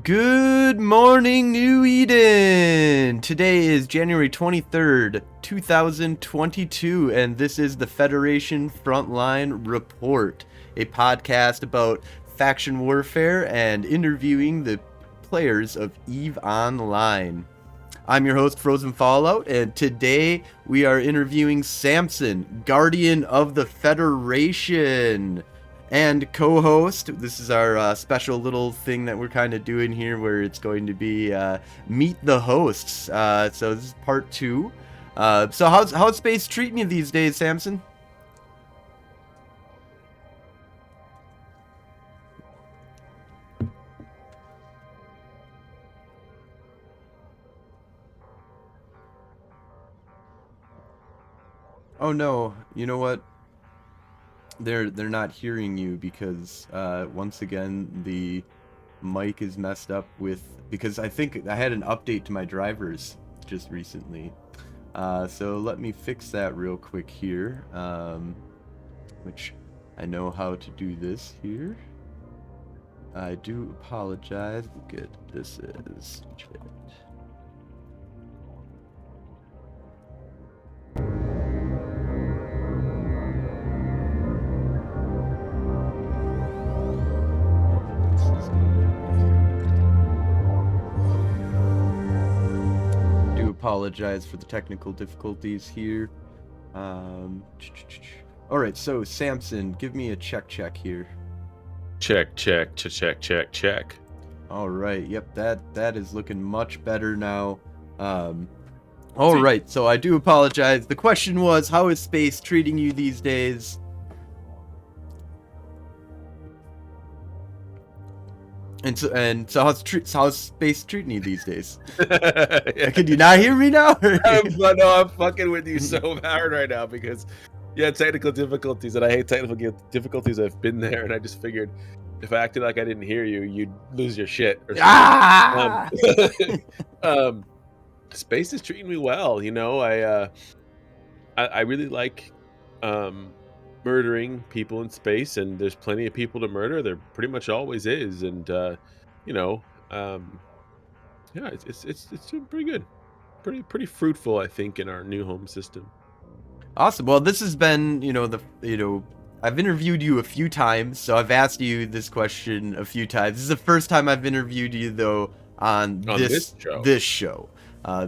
Good morning, New Eden! Today is January 23rd, 2022, and this is the Federation Frontline Report, a podcast about faction warfare and interviewing the players of EVE Online. I'm your host, Frozen Fallout, and today we are interviewing Samson, Guardian of the Federation. And co-host, this is our special little thing that we're kind of doing here where it's going to be meet the hosts. So this is part two. So how's space treating you these days, Samson? Oh no, you know what? They're not hearing you because once again the mic is messed up with because I think I had an update to my drivers just recently. So let me fix that real quick here, which I know how to do this here. I do apologize. Good, this is it. Apologize for the technical difficulties here. All right, so Samson, give me a check here. Check. All right, yep, that is looking much better now. All right, so I do apologize. The question was, how is space treating you these days? And so how's space treating you these days? Could you not hear me now? I'm fucking with you so hard right now because, technical difficulties, and I hate technical difficulties. I've been there, and I just figured if I acted like I didn't hear you, you'd lose your shit. Or space is treating me well. You know, I really like murdering people in space, and there's plenty of people to murder. There pretty much always is, and it's doing pretty good, pretty fruitful, I think, in our new home system. Awesome. Well, this has been, I've interviewed you a few times, so I've asked you this question a few times. This is the first time I've interviewed you though on this show.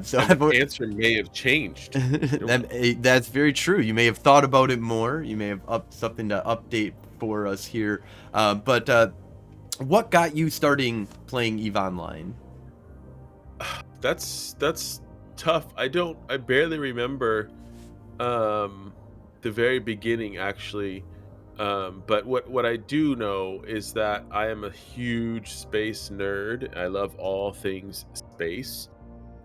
So the answer may have changed. That's very true. You may have thought about it more. You may have something to update for us here. But what got you starting playing EVE Online? That's tough. I barely remember the very beginning, actually. But what I do know is that I am a huge space nerd. I love all things space.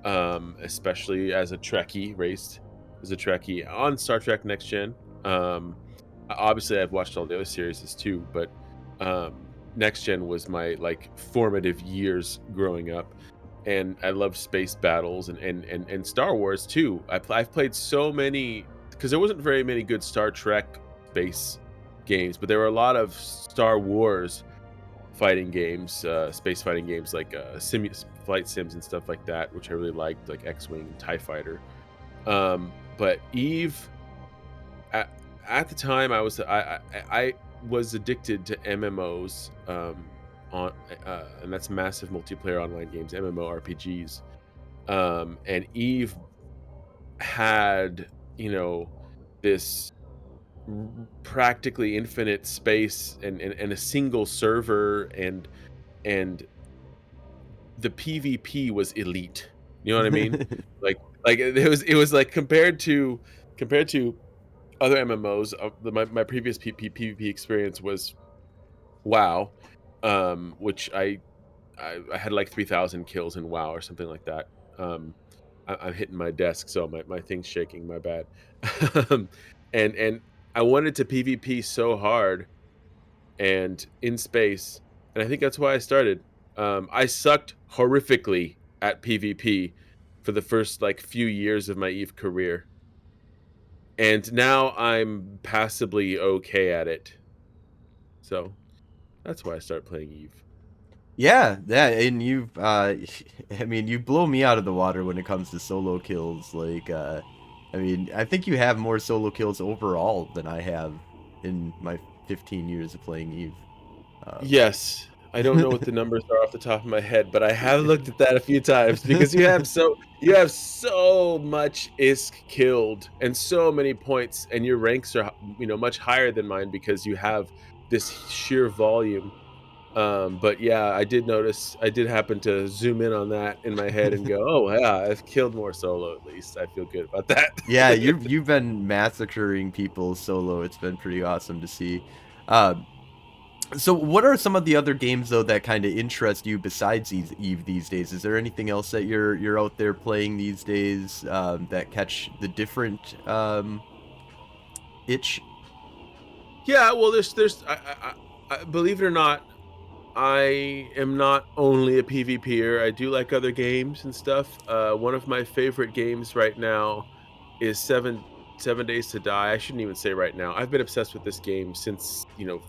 Especially as a Trekkie, raised as a Trekkie on Star Trek Next Gen. Obviously, I've watched all the other series too, but Next Gen was my formative years growing up, and I love space battles and Star Wars too. I've played so many because there wasn't very many good Star Trek space games, but there were a lot of Star Wars fighting games, space fighting games like flight sims and stuff like that, which I really liked, like X-Wing and TIE Fighter. But EVE, at the time, I was addicted to MMOs, and that's massive multiplayer online games, MMORPGs. And EVE had, this practically infinite space and a single server, and the PvP was elite. You know what I mean? like it was like compared to other MMOs. My previous PvP experience was WoW, which I had like 3,000 kills in WoW or something like that. I'm hitting my desk, so my thing's shaking. My bad. And I wanted to PvP so hard and in space, and I think that's why I started. I sucked horrifically at PvP for the first few years of my EVE career, and now I'm passably okay at it. So that's why I started playing EVE. Yeah, and you I mean, you blow me out of the water when it comes to solo kills. Like, I mean, I think you have more solo kills overall than I have in my 15 years of playing Eve. Yes. I don't know what the numbers are off the top of my head, but I have looked at that a few times because you have so much ISK killed and so many points, and your ranks are much higher than mine because you have this sheer volume. But yeah, I did happen to zoom in on that in my head and go, "Oh, yeah, I've killed more solo at least." I feel good about that. Yeah, you've been massacring people solo. It's been pretty awesome to see. Uh, so, what are some of the other games though that kind of interest you besides Eve these days? Is there anything else that you're out there playing these days that catch the different itch? Yeah, well, believe it or not, I am not only a PvPer. I do like other games and stuff. One of my favorite games right now is Seven Days to Die. I shouldn't even say right now. I've been obsessed with this game since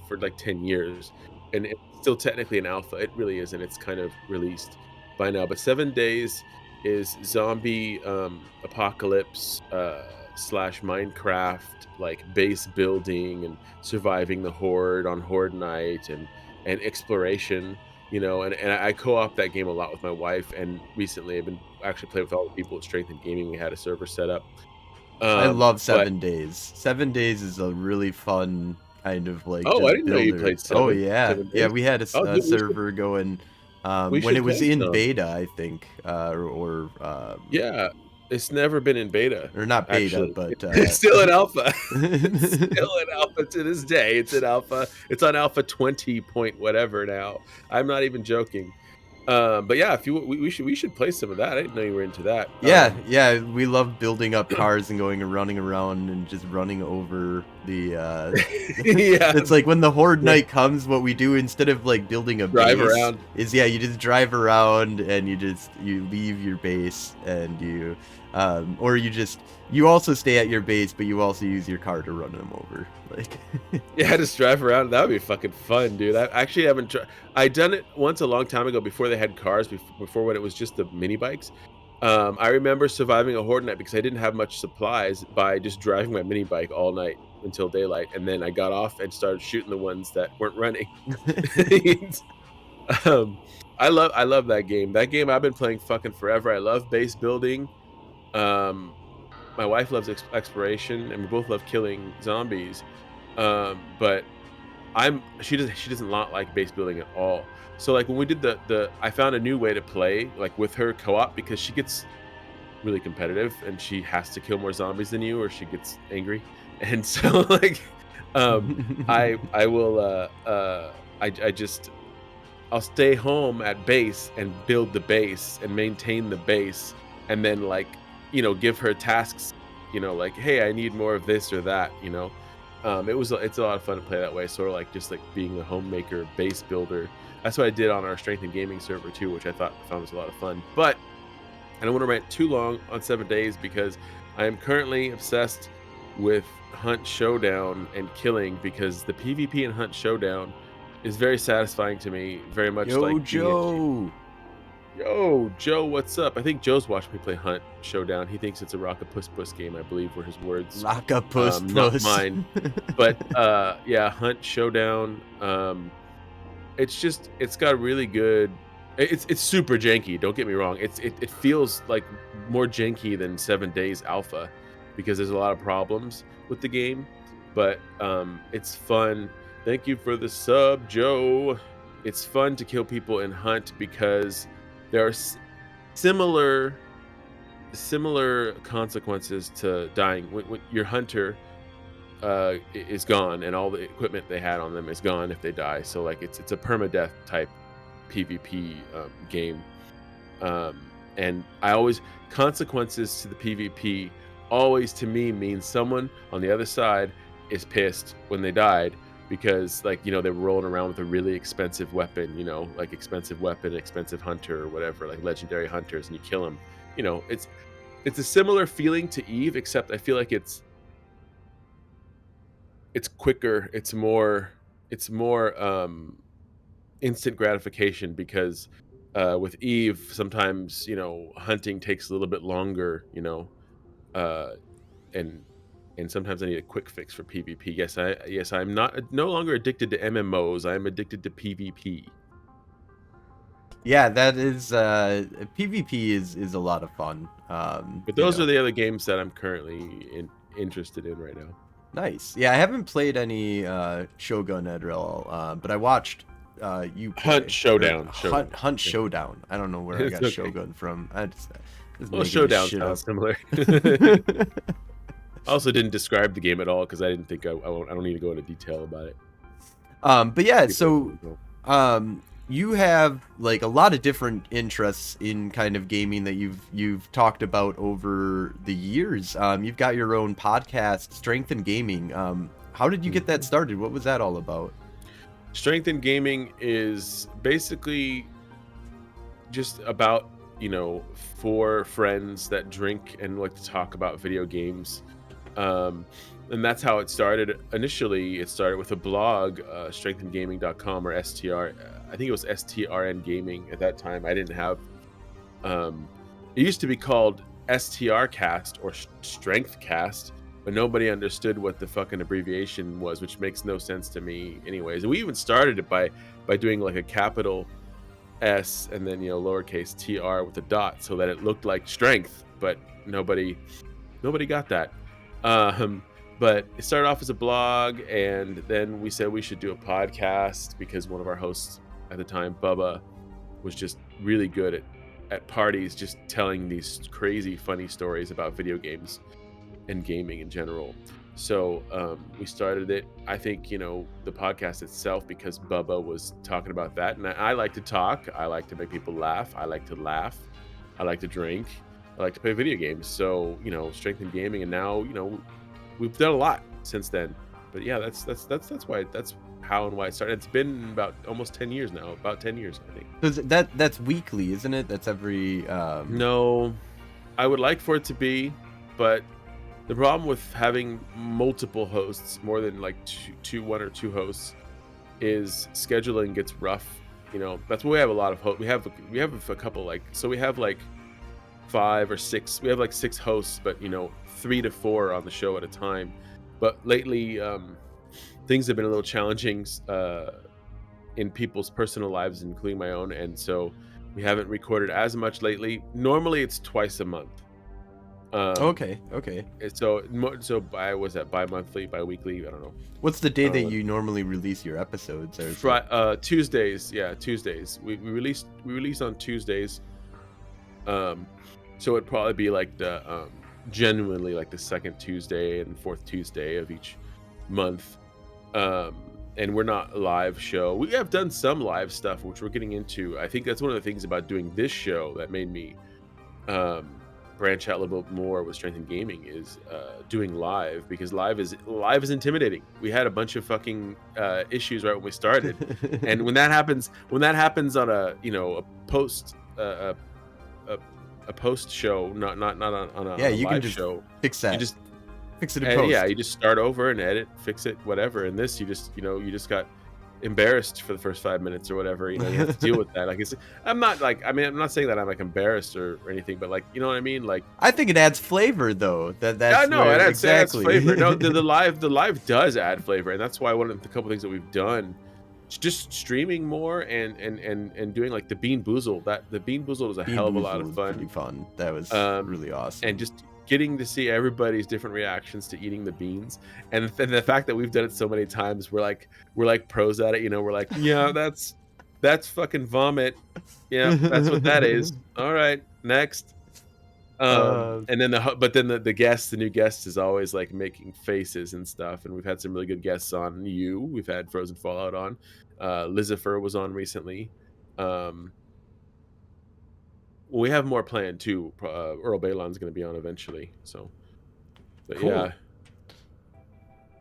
for like 10 years, and it's still technically an alpha. It really isn't. It's kind of released by now. But 7 Days is zombie apocalypse slash Minecraft like base building and surviving the horde on horde night and exploration, and I co-op that game a lot with my wife, and recently I've been actually playing with all the people at Strength in Gaming. We had a server set up. I love But 7 Days. 7 Days is a really fun kind of like oh, I just didn't know you builder. played Oh seven yeah, seven yeah. days. We had Oh, a dude, server going we when should it was play in some. beta, I think, Yeah, it's never been in beta, or not beta, actually. but It's still in alpha. It's still in alpha to this day. It's in alpha. It's on alpha 20 point whatever now. I'm not even joking. But yeah, if you we should play some of that. I didn't know you were into that. Yeah, yeah, we love building up cars and going and running around and just running over the Yeah, it's like when the horde yeah, night comes, what we do instead of like building a drive base around. is, yeah, you just drive around and you leave your base and or you also stay at your base, but you also use your car to run them over. Like Yeah, just drive around. That would be fucking fun, dude. I actually haven't tried. I done it once a long time ago before they had cars, before when it was just the mini bikes. I remember surviving a horde night because I didn't have much supplies by just driving my mini bike all night until daylight, and then I got off and started shooting the ones that weren't running. um, I love that game. That game I've been playing fucking forever. I love base building. Um, my wife loves exploration, and we both love killing zombies. But she doesn't not like base building at all. So like when we did the I found a new way to play like with her co-op because she gets really competitive and she has to kill more zombies than you or she gets angry. And so like I will I just I'll stay home at base and build the base and maintain the base and then like, give her tasks, like, hey, I need more of this or that, it's a lot of fun to play that way, sort of like just like being the homemaker base builder. That's what I did on our Strength and Gaming server too, which I found was a lot of fun. But I don't want to rant too long on 7 Days because I am currently obsessed with Hunt Showdown and killing because the PvP in Hunt Showdown is very satisfying to me, very much Yo, like being a Joe. Yo, Joe, what's up? I think Joe's watched me play Hunt Showdown. He thinks it's a rock a puss puss game, I believe were his words. Lock up puss Not puss. mine. But yeah, Hunt Showdown. It's got really good. It's super janky. Don't get me wrong. It feels like more janky than 7 Days Alpha because there's a lot of problems with the game, but it's fun. Thank you for the sub, Joe. It's fun to kill people in Hunt because there are similar similar consequences to dying when your hunter is gone and all the equipment they had on them is gone if they die. So like it's a permadeath type PvP game. And I always consequences to the PvP always to me means someone on the other side is pissed when they died because like they were rolling around with a really expensive weapon, like expensive weapon, expensive hunter or whatever, like legendary hunters, and you kill them. It's a similar feeling to Eve, except I feel like it's quicker, it's more instant gratification because with Eve, sometimes hunting takes a little bit longer, uh, and sometimes I need a quick fix for PvP. I'm not no longer addicted to MMOs. I am addicted to PvP. Yeah, that is PvP is a lot of fun. But those are the other games that I'm currently interested in right now. Nice. Yeah, I haven't played any Shogun at all, but I watched you Hunt play or Showdown, Hunt Yeah. Showdown. I don't know where I It's got okay. Shogun from. I just Well, making this Showdown shit up. sounds similar. I also didn't describe the game at all because I didn't think I don't need to go into detail about it. But yeah, People so can go. you have like a lot of different interests in kind of gaming that you've talked about over the years. You've got your own podcast, Strength in Gaming. How did you get that started? What was that all about? Strength in Gaming is basically just about, four friends that drink and like to talk about video games. Um, and that's how it started. Initially, it started with a blog, strengthingaming.com or STR. I think it was STRN Gaming at that time. I didn't have. Um, it used to be called STR Cast or Strength Cast, but nobody understood what the fucking abbreviation was, which makes no sense to me, anyways. And we even started it by doing like a capital S and then lowercase tr with a dot so that it looked like strength, but nobody got that. Um, but it started off as a blog, and then we said we should do a podcast because one of our hosts at the time, Bubba, was just really good at parties, just telling these crazy funny stories about video games and gaming in general. So we started it. I think the podcast itself because Bubba was talking about that, and I like to talk. I like to make people laugh. I like to laugh. I like to drink. I like to play video games. So strength in gaming, and now we've done a lot since then. But yeah, that's why that's how and why it started. It's been about almost 10 years now. About 10 years, I think. Because that's weekly, isn't it? That's every No, I would like for it to be, but the problem with having multiple hosts, more than like one or two hosts, is scheduling gets rough. That's why we have a lot of hosts. We have a couple so we have like 5 or 6. We have like 6 hosts, but 3 to 4 on the show at a time. But lately, things have been a little challenging in people's personal lives, including my own, and so we haven't recorded as much lately. Normally, it's twice a month. okay. So was that bi-monthly, bi-weekly? I don't know. What's the day that you normally release your episodes? Tuesdays. Yeah, Tuesdays. We release on Tuesdays. So it'd probably be like the genuinely like the second Tuesday and fourth Tuesday of each month. And we're not a live show. We have done some live stuff, which we're getting into. I think that's one of the things about doing this show that made me branch out a little bit more with Strength in Gaming is doing live, because live is intimidating. We had a bunch of fucking issues right when we started, and when that happens on a a post a post show, not on a you live can just show, fix that. you just Fix it in post. yeah, you just start over and edit, fix it, whatever. And this, you just got embarrassed for the first 5 minutes or whatever. You have to deal with that. Like, I'm not saying that I'm like embarrassed or anything, but like, you know what I mean? Like, I think it adds flavor though. That's I know where, it adds exactly. flavor. No, the live does add flavor, and that's why one of the couple things that we've done, just streaming more and doing like the Bean Boozled. That the Bean Boozled was a hell of a lot of fun. Pretty fun. That was really awesome. And just getting to see everybody's different reactions to eating the beans, and the fact that we've done it so many times, we're like pros at it. We're like, yeah, that's fucking vomit. Yeah, that's what that is. All right, next. And then the guest, the new guest, is always like making faces and stuff. And we've had some really good guests on. We've had Frozen Fallout on. Lizifer was on recently. We have more planned too. Earl Balon's going to be on eventually. So, but cool.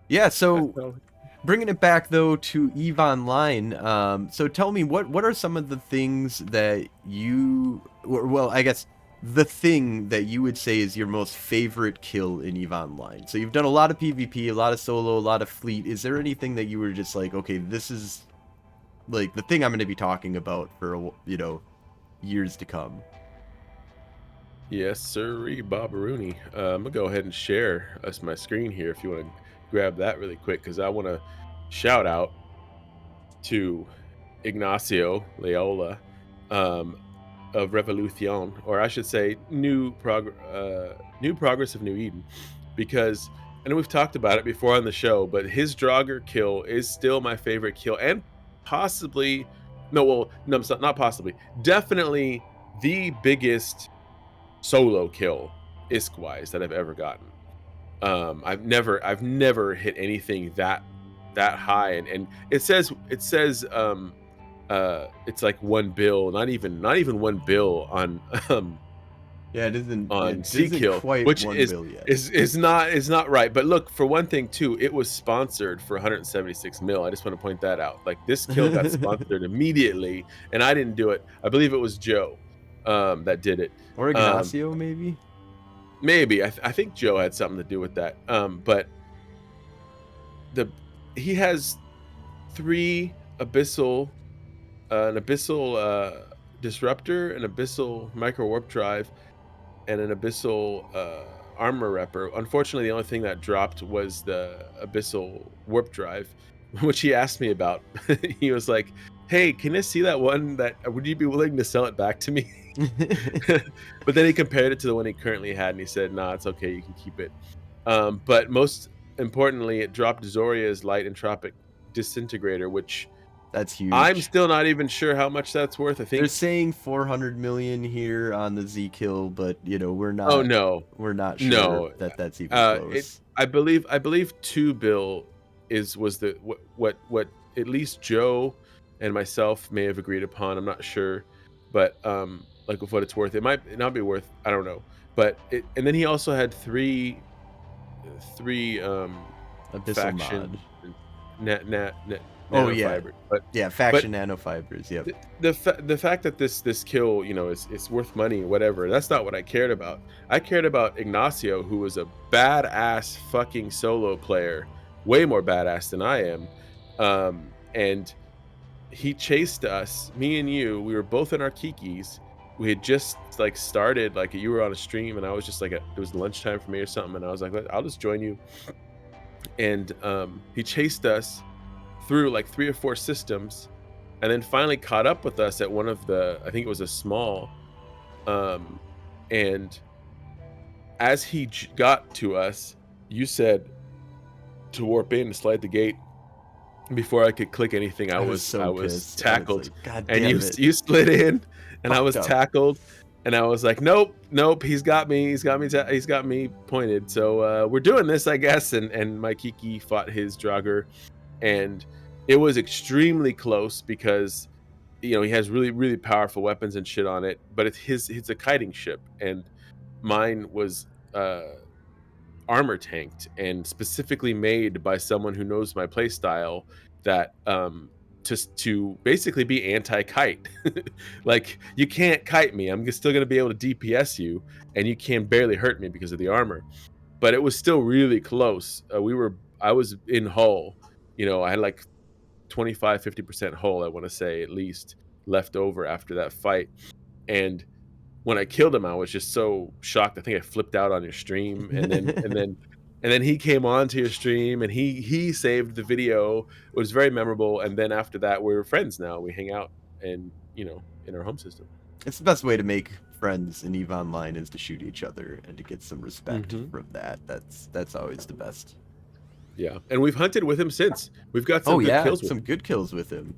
Yeah. So, bringing it back though to EVE Online. So tell me, what are some of the things that I guess the thing that you would say is your most favorite kill in EVE Online? So you've done a lot of PvP, a lot of solo, a lot of fleet. Is there anything that you were just like, okay, this is like the thing I'm going to be talking about for years to come. Yes, sirree, Bobberoonie. I'm gonna go ahead and share us my screen here if you want to grab that really quick, because I want to shout out to Ignacio Loyola, um, of Revolution, or I should say, New Progress of New Eden, because I know we've talked about it before on the show, but his Draugr kill is still my favorite kill, and possibly, no, well, no, it's not possibly, definitely the biggest solo kill ISK-wise that I've ever gotten. I've never hit anything that high, and it's like 1 bill, not even 1 bill on Yeah, it isn't. on It C isn't kill, quite which 1 bill yet. is not right. But look, for one thing too, it was sponsored for 176 mil. I just want to point that out. Like, this kill got sponsored immediately, and I didn't do it. I believe it was Joe that did it. Or Ignacio, maybe. Maybe I think Joe had something to do with that. But he has 3 abyssal, an abyssal disruptor, an abyssal micro warp drive, and an abyssal armor repper. Unfortunately, the only thing that dropped was the abyssal warp drive, which he asked me about. He was like, "Hey, can I see that one? Would you be willing to sell it back to me?" But then he compared it to the one he currently had, and he said, "Nah, it's okay. You can keep it." But most importantly, it dropped Zoria's light entropic disintegrator, which That's huge. I'm still not even sure how much that's worth. I think they're saying 400 million here on the Z kill, but we're not. Oh no, we're not sure no. that's even close. I believe 2 bill was the what at least Joe and myself may have agreed upon. I'm not sure, but like, with what it's worth, it might not be worth. I don't know, but and then he also had three Abyssal faction mod. Oh yeah, but faction nanofibers. Yep. The fact that this kill, is worth money, whatever. That's not what I cared about. I cared about Ignacio, who was a badass fucking solo player, way more badass than I am, and he chased us, me and you. We were both in our kikis. We had just started, you were on a stream, and I was just it was lunchtime for me or something, and I was like, I'll just join you. And he chased us through 3 or 4 systems, and then finally caught up with us at one of the, I think it was a small, and as he got to us, you said to warp in and slide the gate. Before I could click anything, I was tackled. God and damn you slid in, and I was up. tackled, and I was like, nope, he's got me pointed. So we're doing this, I guess. And my Kiki fought his Draugr, and it was extremely close because he has really, really powerful weapons and shit on it, but it's a kiting ship, and mine was armor tanked and specifically made by someone who knows my play style, that to basically be anti-kite. You can't kite me. I'm still going to be able to DPS you, and you can barely hurt me because of the armor. But it was still really close. I was in hull. I had 25-50% hull, I want to say, at least, left over after that fight. And when I killed him, I was just so shocked. I think I flipped out on your stream, and then he came on to your stream, and he saved the video. It was very memorable. And then after that, we're friends now. We hang out, and in our home system. It's the best way to make friends in EVE Online, is to shoot each other and to get some respect from that. That's always the best. Yeah, and we've hunted with him since. We've got some good kills with some him. good kills with him.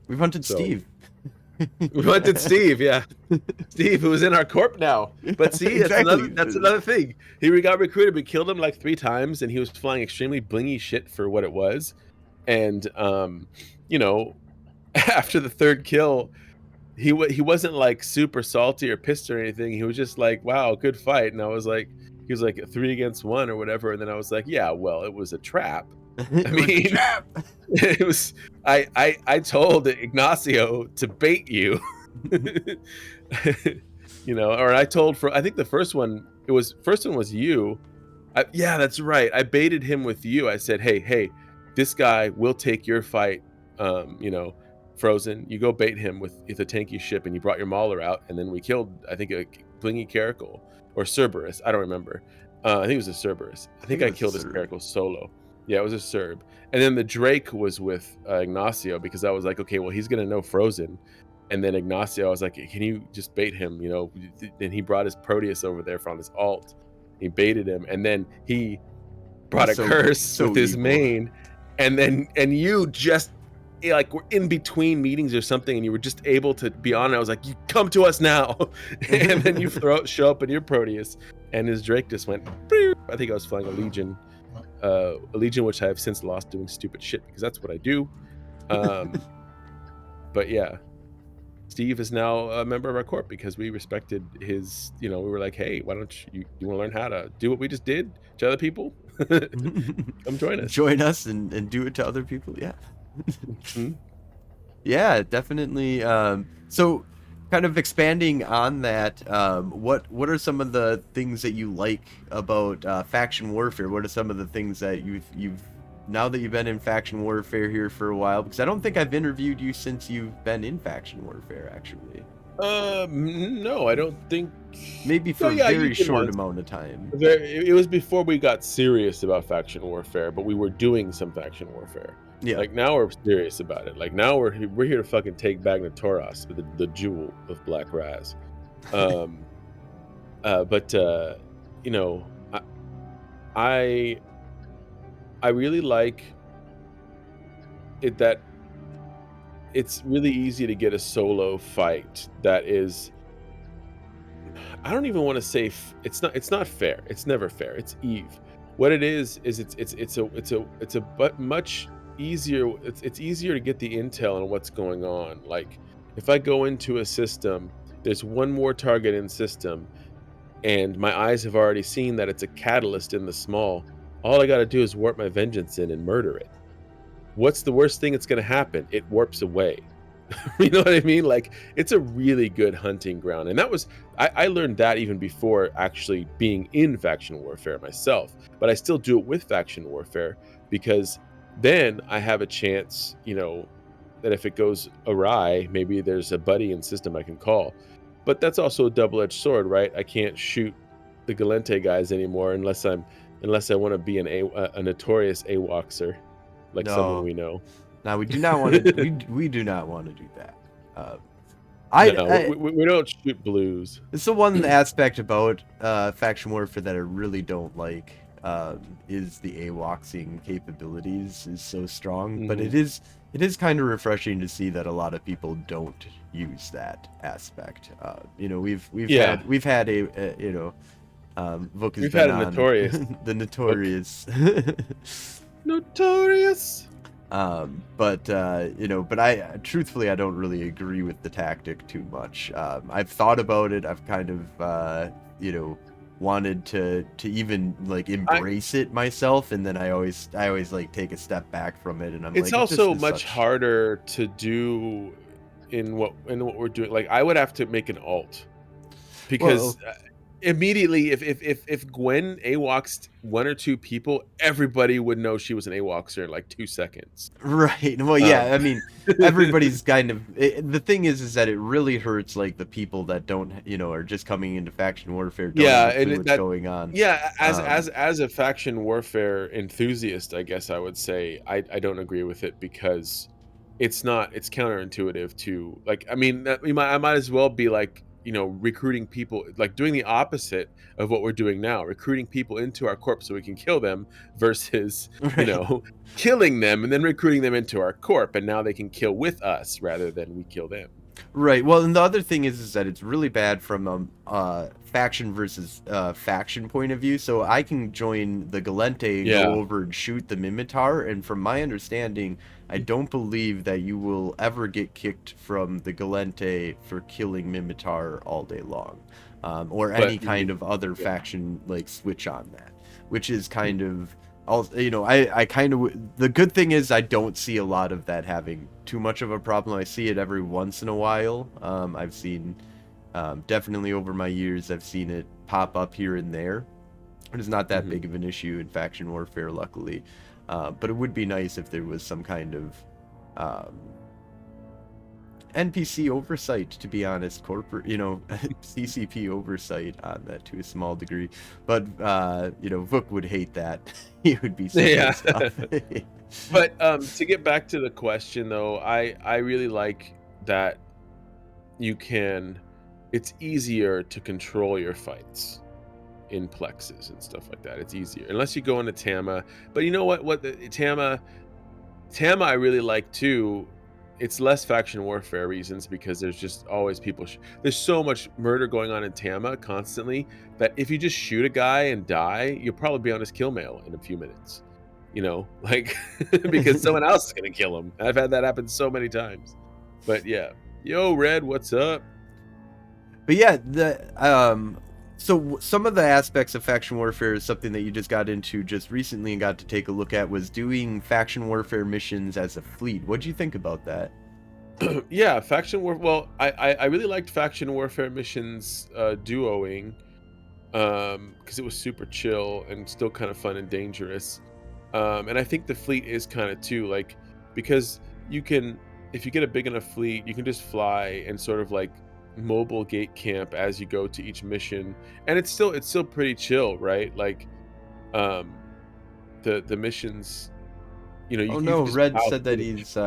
We've hunted Steve. We hunted Steve, yeah. Steve, who is in our corp now. But see, Exactly. that's another thing. He got recruited. We killed him 3 times, and he was flying extremely blingy shit for what it was. And after the 3rd kill, he wasn't super salty or pissed or anything. He was just like, "Wow, good fight." And I was like, he was like 3 against 1 or whatever. And then I was like, "Yeah, well, it was a trap." I mean, it was. I told Ignacio to bait you, or I told I think the first one was you. Yeah, that's right. I baited him with you. I said, hey, this guy will take your fight Frozen. You go bait him with a tanky ship, and you brought your Mauler out, and then we killed, I think, a Blingy Caracal or Cerberus. I don't remember. I think it was a Cerberus. I I think think it I was a killed his Serb. Caracal solo. Yeah, it was a Cerb. And then the Drake was with Ignacio, because I was like, okay, well, he's gonna know Frozen. And then Ignacio, I was like, can you just bait him? And he brought his Proteus over there from his alt. He baited him, and then he brought He's a so curse with so his evil. main, and you just like were in between meetings or something, and you were just able to be on it. I was like, you come to us now. And then you show up in your Proteus, and his Drake just went I think I was flying a legion which I have since lost doing stupid shit, because that's what I do. But yeah, Steve is now a member of our corp because we respected his, we were like, hey, why don't you want to learn how to do what we just did to other people? Come join us. Join us and do it to other people. Yeah. Mhm. Yeah, definitely. So kind of expanding on that, what are some of the things that you like about faction warfare? What are some of the things that you've now that you've been in faction warfare here for a while? Because I don't think I've interviewed you since you've been in faction warfare, actually. No, I don't think. Maybe No, for a yeah, you very did short once. amount of time. It was before we got serious about faction warfare, but we were doing some faction warfare. Yeah. Like, now we're serious about it. Like, now we're here to fucking take back Notoras, the jewel of Black Raz. Um, but you know, I I really like it that it's really easy to get a solo fight that is. I don't even want to say it's not fair. It's never fair. It's Eve. What it is it's a but much easier. It's easier to get the intel on what's going on. Like, if I go into a system, there's one more target in system, and my eyes have already seen that it's a catalyst in the small. All I got to do is warp my vengeance in and murder it. What's the worst thing that's going to happen? It warps away. You know what I mean? Like, it's a really good hunting ground. And that was, I learned that even before actually being in faction warfare myself. But I still do it with faction warfare, because then I have a chance, that if it goes awry, maybe there's a buddy in system I can call. But that's also a double-edged sword, right? I can't shoot the Galente guys anymore unless I want to be a notorious AWOXer, like someone No. we know. Now we do not want to. We do not want to do that. Uh, I, No, I we don't shoot blues. it's the one aspect about faction warfare that I really don't like, is the AWOXing capabilities is so strong, but Mhm. it is kind of refreshing to see that a lot of people don't use that aspect. Yeah, we've had Vuk has we've been had a on notorious the book. Notorious. Notorious. But I truthfully I don't really agree with the tactic too much. I've thought about it. I've kind of wanted to even like I embrace it myself, and then I always like take a step back from it, and I'm It's like, it just also is much such. harder to do in what we're doing. Like, I would have to make an alt, because Well, immediately, if Gwen AWOXed one or two people, everybody would know she was an AWOXer in like 2 seconds. right. Well, Um, yeah. I mean, everybody's kind of. The thing is that it really hurts like the people that don't, are just coming into faction warfare, don't have yeah, a clue and what's going on. yeah, as Um, a faction warfare enthusiast, I guess I would say I don't agree with it, because it's counterintuitive to, like, I mean, I might as well be like, recruiting people, like doing the opposite of what we're doing now, recruiting people into our corp so we can kill them, versus, right. killing them and then recruiting them into our corp, and now they can kill with us rather than we kill them. Right. Well, and the other thing is that it's really bad from faction versus faction point of view. So I can join the Galente and go Yeah. over and shoot the Mimitar, and from my understanding, I don't believe that you will ever get kicked from the Galente for killing Mimitar all day long, or any But kind of other yeah. faction like switch on that, which is kind of. Also, I kind of, the good thing is I don't see a lot of that having too much of a problem. I see it every once in a while. I've seen, definitely over my years, I've seen it pop up here and there. It's not that Mhm. big of an issue in faction warfare, luckily. But it would be nice if there was some kind of um, NPC oversight, to be honest, corporate, CCP oversight on that to a small degree. But, Vuk would hate that. He would be so Yeah. pissed off. But to get back to the question though, I really like that you can. It's easier to control your fights in plexes and stuff like that. It's easier unless you go into Tama. But you know what? Tama I really like too. It's less faction warfare reasons because there's just always people. There's so much murder going on in Tama constantly that if you just shoot a guy and die, you'll probably be on his kill mail in a few minutes. Like because someone else is gonna kill him. I've had that happen so many times. But yeah, yo, Red, what's up? But yeah, so some of the aspects of faction warfare is something that you just got into just recently and got to take a look at was doing faction warfare missions as a fleet. What'd you think about that? Yeah, faction war. Well, I really liked faction warfare missions duoing, because it was super chill and still kind of fun and dangerous. And I think the fleet is kind of too, like, because you can, if you get a big enough fleet, you can just fly and sort of like mobile gate camp as you go to each mission, and it's still pretty chill, right? Like, um, the missions, Oh you no, can just Red plow said that through them. he's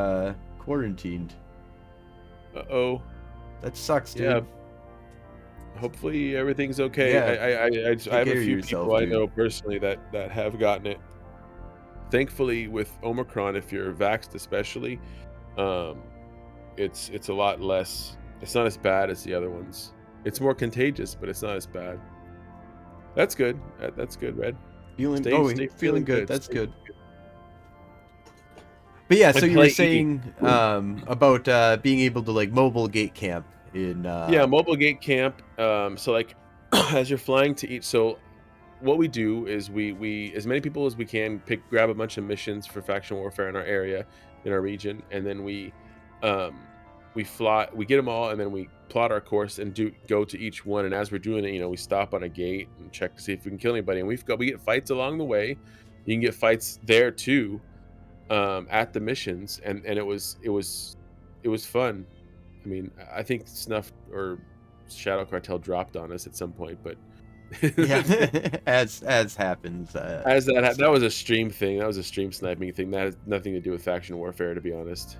quarantined. Uh-oh. That sucks, Yeah. dude. Hopefully everything's okay. Yeah, I take have a care of few yourself, people I dude. know personally that have gotten it. Thankfully, with Omicron, if you're vaxxed, especially, um, it's a lot less. It's not as bad as the other ones. It's more contagious, but it's not as bad. That's good. That's good, Red. Stay Feeling feeling good. good. That's Stay good. feeling good. But yeah, so And you were play E. saying about being able to like mobile gate camp in Yeah, mobile gate camp. So like as you're flying to each, so what we do is we as many people as we can grab a bunch of missions for faction warfare in our area, in our region, and then um we get them all, and then we plot our course and go to each one. And as we're doing it, we stop on a gate and check to see if we can kill anybody. And we get fights along the way. You can get fights there too, at the missions, and it was fun. I mean, I think Snuff or Shadow Cartel dropped on us at some point, but yeah, as happens as with that stuff. was a stream thing. That was a stream sniping thing. That has nothing to do with faction warfare, to be honest.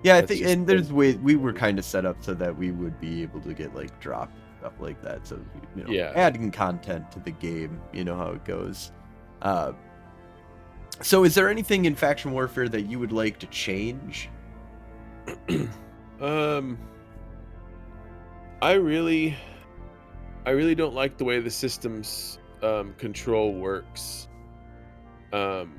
Yeah, I That's think, just and there's ways we were kind of set up so that we would be able to get like drop stuff like that. So yeah. adding content to the game, you know how it goes. Uh, so is there anything in faction warfare that you would like to change? um, I really, I really don't like the way the system's control works. Um,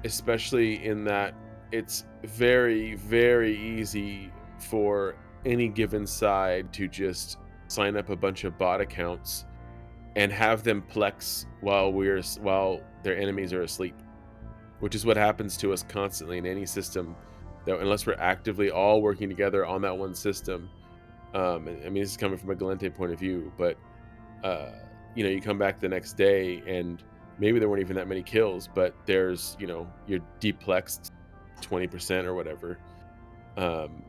Especially in that it's very, very easy for any given side to just sign up a bunch of bot accounts and have them plex while their enemies are asleep, which is what happens to us constantly in any system. That unless we're actively all working together on that one system, I mean, this is coming from a Galente point of view, but uh, you come back the next day and maybe there weren't even that many kills, but there's, you're deplexed 20% or whatever. Um,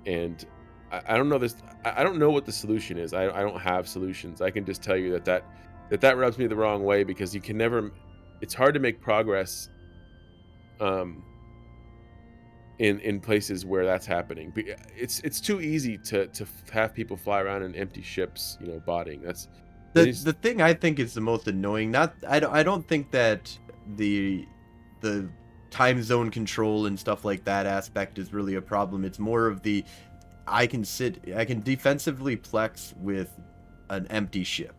and I don't know this. I don't know what the solution is. I don't have solutions. I can just tell you that rubs me the wrong way because you can never. It's hard to make progress. Um, in places where that's happening, it's too easy to have people fly around in empty ships, botting. The thing I think is the most annoying, not I don't think that the the time zone control and stuff like that aspect is really a problem. It's more of the I can defensively plex with an empty ship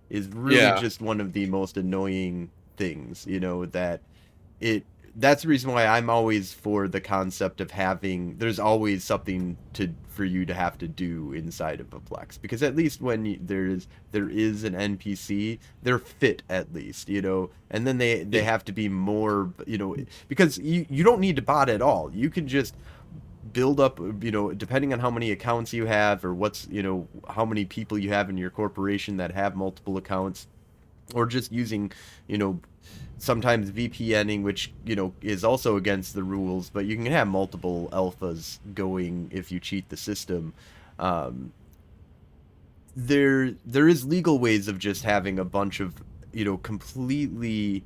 is really Yeah. just one of the most annoying things, that it that's the reason why I'm always for the concept of having there's always something for you to have to do inside of a plex, because at least when there is an NPC, they're fit at least, and then they Yeah. have to be more, because you don't need to bot at all. You can just build up, depending on how many accounts you have or how many people you have in your corporation that have multiple accounts. or just using, you know, sometimes VPNing, which, you know, is also against the rules, but you can have multiple alphas going if you cheat the system. Um, there is legal ways of just having a bunch of, you know, completely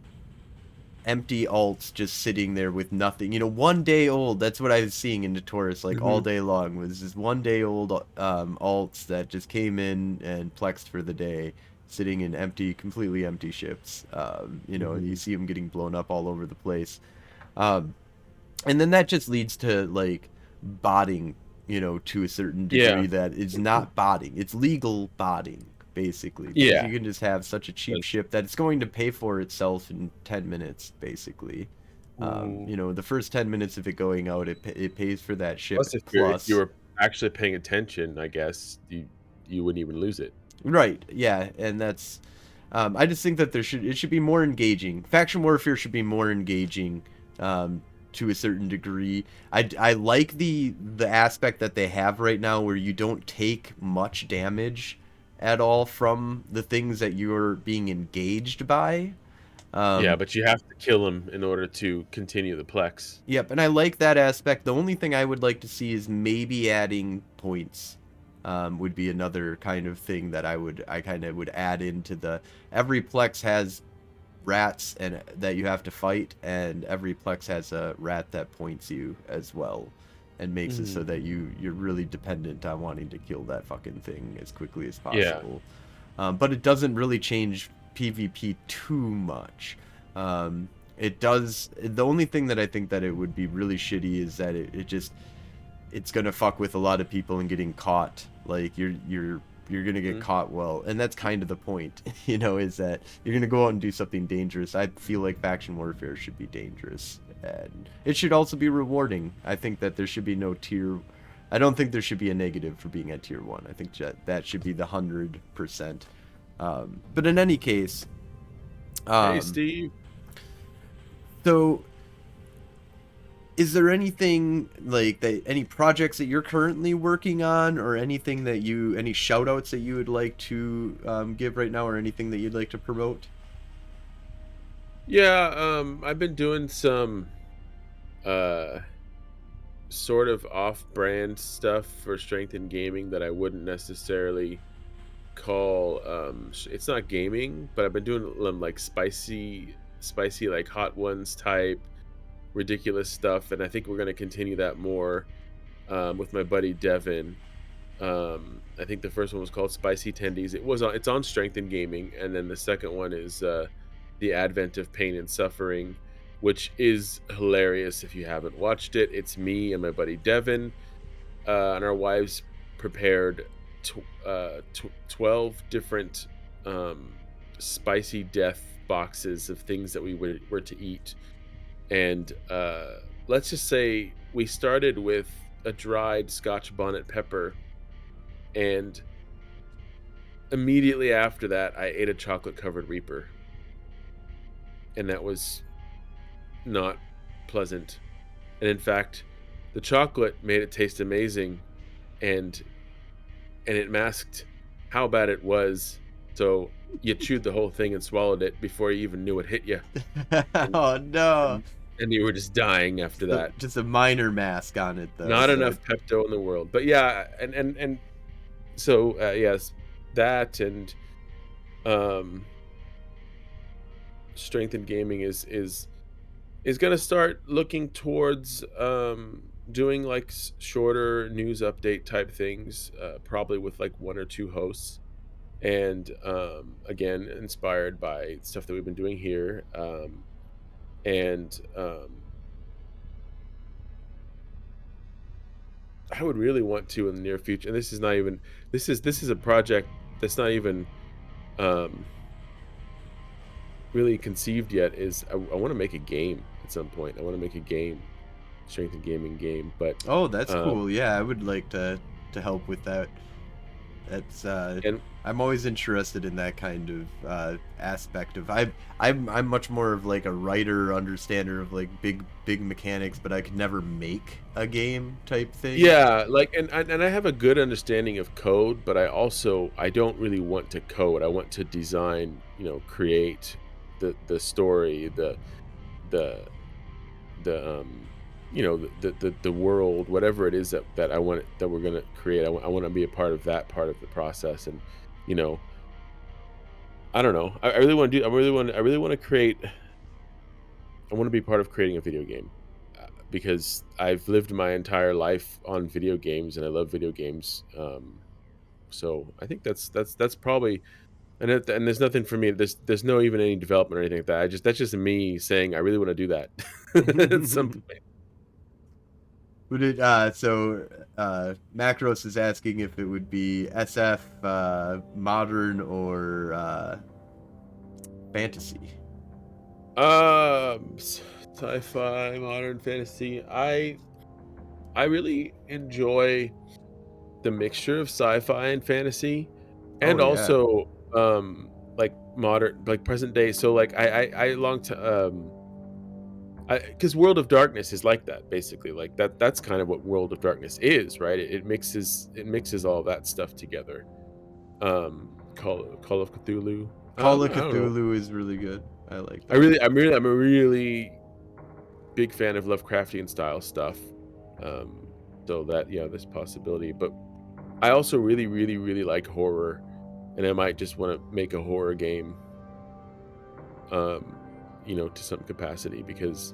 empty alts just sitting there with nothing. You know, 1 day old. That's what I was seeing in Notoras like all Hmm. day long, was just 1 day old alts that just came in and plexed for the day, sitting in empty, completely empty ships. You know, and you Hmm. see them getting blown up all over the place. Um, and then that just leads to like botting, you know, to a certain Yeah. degree that is not botting. It's legal botting, basically, because Yeah. you can just have such a cheap That's- ship that it's going to pay for itself in 10 minutes, basically. Ooh. You know, the first 10 minutes of it going out, it pays for that ship Plus, if you plus. were actually paying attention, I guess you wouldn't even lose it. Right, yeah, and that's. I just think that it should be more engaging. Faction warfare should be more engaging, um, to a certain degree. I like the aspect that they have right now, where you don't take much damage at all from the things that you're being engaged by. Yeah, Um, but you have to kill him in order to continue the plex. Yep, and I like that aspect. The only thing I would like to see is maybe adding points. Would be another kind of thing that I kind of would add into the. Every plex has rats and that you have to fight, and every plex has a rat that points you as well, and makes it so Mhm. that you're really dependent on wanting to kill that fucking thing as quickly as Yeah. possible. But it doesn't really change PvP too much. It does. The only thing that I think that it would be really shitty is that it just it's gonna fuck with a lot of people and getting caught. Like you're gonna get Mhm. caught well, and that's kind of the point, you know, is that you're gonna go out and do something dangerous. I feel like faction warfare should be dangerous, and it should also be rewarding. I think that there should be no tier. I don't think there should be a negative for being at tier 1. I think that should be the 100%. But in any case, Hey, um, Steve. so is there anything like that, any projects that you're currently working on, or anything that any shout outs that you would like to give right now, or anything that you'd like to promote? Yeah, I've been doing some uh sort of off-brand stuff for strength and gaming that I wouldn't necessarily call it's not gaming, but I've been doing them like spicy like hot ones type ridiculous stuff, and I think we're going to continue that more with my buddy Devin. I think the first one was called Spicy Tendies. It's on Strength and Gaming, and then the second one is The Advent of Pain and Suffering, which is hilarious if you haven't watched it. It's me and my buddy Devin, and our wives prepared 12 different spicy death boxes of things that were to eat. And let's just say we started with a dried Scotch bonnet pepper, and immediately after that, I ate a chocolate covered Reaper, and that was not pleasant. And in fact, the chocolate made it taste amazing, and it masked how bad it was. So you chewed the whole thing and swallowed it before you even knew it hit you, and Oh no. and, and you were just dying after that. Just a minor mask on it though, Not so. enough Pepto in the world, but yeah, and so yes, that and um, strength in gaming is gonna start looking towards doing like shorter news update type things, probably with like one or two hosts, and again inspired by stuff that we've been doing here, and I would really want to in the near future. And this is not even this is a project that's not even um, really conceived yet. Is I want to make a game at some point. I want to make a game, strength and gaming game. But Oh, that's um, cool. Yeah, I would like to help with that. That's and I'm always interested in that kind of aspect of I'm much more of like a writer understander of like big mechanics, but I could never make a game type thing. Yeah, like, and I have a good understanding of code, but I don't really want to code. I want to design, create the story, the the the world, whatever it is that I want that we're gonna create. I want to be a part of that part of the process, and you know, I don't know. I really want to do. I really want to create. I want to be part of creating a video game because I've lived my entire life on video games and I love video games. So I think that's probably and there's nothing for me. There's no even any development or anything like that. That's just me saying I really want to do that at some point. Would it Macros is asking if it would be SF, modern, or fantasy. Sci-fi, modern fantasy. I really enjoy the mixture of sci-fi and fantasy, Oh and yeah. also like modern, like present day. So like I long to because World of Darkness is like that basically. Like that's kind of what World of Darkness is, right? It mixes all that stuff together. Call of Cthulhu. Call of I don't know. Cthulhu is really good. I like that. I'm a really big fan of Lovecraftian style stuff. Um, so that yeah, this possibility. But I also really, really, really like horror, and I might just want to make a horror game. Um, to some capacity because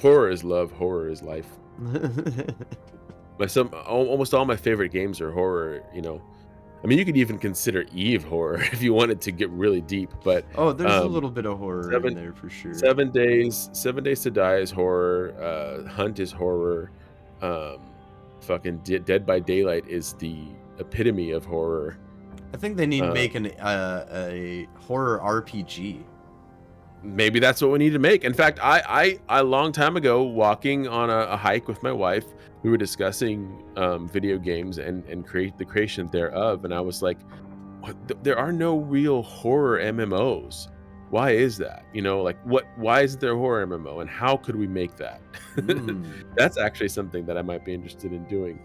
horror is love, horror is life. Almost all my favorite games are horror. I mean, you could even consider Eve horror if you wanted to get really deep. But Oh, there's a um, little bit of horror in seven there for sure. 7 days to Die is horror. Hunt is horror. Fucking Dead by Daylight is the epitome of horror. I think they need to Uh, make a horror RPG. Maybe that's what we need to make. In fact, I a long time ago, walking on a hike with my wife, we were discussing video games and create the creation thereof, and I was like, there are no real horror MMOs. Why is that? Like why isn't there a horror MMO and how could we make that? Hmm, That's actually something that I might be interested in doing.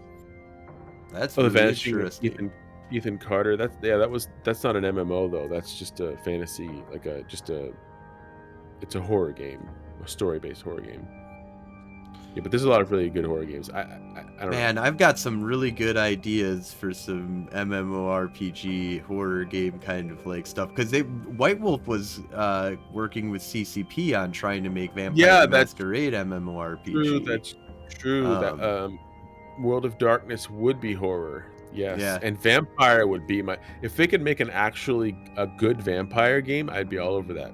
that's Oh, The really Vanishing of interesting. Ethan Carter. That's not an MMO though. That's just a fantasy, like it's a horror game, a story-based horror game. Yeah, but there's a lot of really good horror games. I don't know. Man, I've got some really good ideas for some MMORPG horror game kind of like stuff because White Wolf was working with CCP on trying to make Vampire Yeah, the that's Masquerade true. MMORPG. That's true. That Um, World of Darkness would be horror. Yes, yeah, and vampire would be my. If they could make a good vampire game, I'd be all over that.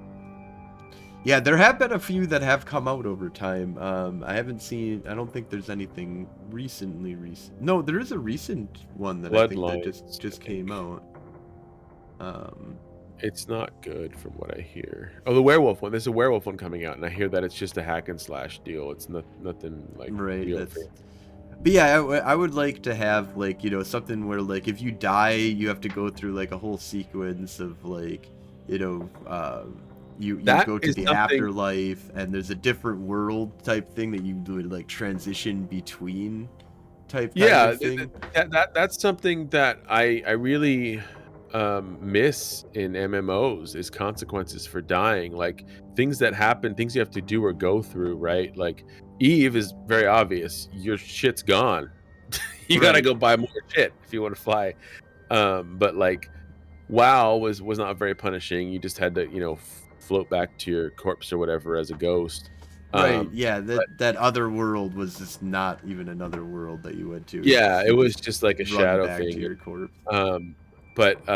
yeah, there have been a few that have come out over time. I haven't seen. I don't think there's anything recently. No, there is a recent one that I think that Bloodlines, I just came think. out. Um, It's not good from what I hear. Oh, the werewolf one. There's a werewolf one coming out, and I hear that it's just a hack and slash deal. It's nothing like right. real That's. fancy. But yeah, I would like to have like something where like if you die, you have to go through like a whole sequence of like you That go to is the something. afterlife and there's a different world type thing that you would like transition between type kind Yeah, of thing. that's something that I really miss in MMOs is consequences for dying. Like things that happen, things you have to do or go through, right? Like Eve is very obvious. Your shit's gone. You gotta Right. go buy more shit if you want to fly. But like WoW was not very punishing. You just had to, float back to your corpse or whatever as a ghost. Right. Um, Yeah, but that other world was just not even another world that you went to. yeah, it You was just just like a run shadow back to thing. your corpse. Um, but